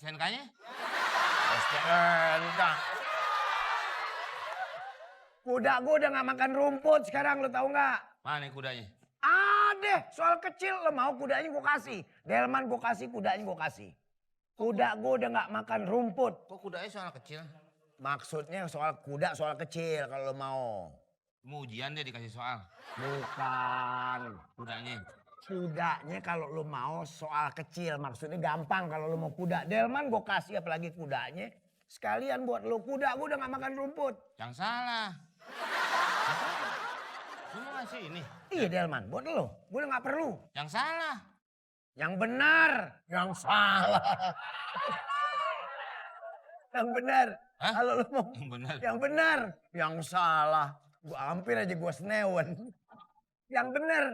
STNK-nya? STNK. Kuda gue udah gak makan rumput sekarang, lo tau gak? Mana kudanya? Ada, soal kecil lo mau kudanya gue kasih. Delman gue kasih, kudanya gue kasih. Kuda gue udah gak makan rumput. Kok kudanya soal kecil? Maksudnya soal kuda, soal kecil kalau lo mau. Mau ujian deh dikasih soal. Bukan. Kudanya. Kudanya kalau lo mau soal kecil, maksudnya gampang kalau lo mau kuda. Delman gue kasih apalagi kudanya. Sekalian buat lo kuda, gue udah gak makan rumput. Yang salah. Lu mau ngasih ini? Iya Delman, buat lo. Gue udah gak perlu. Yang salah. Yang benar. Yang salah. Yang benar. Hah? Kalau lo mau. Yang benar. Yang benar. Yang salah. Gue hampir aja gue senewen. Yang benar.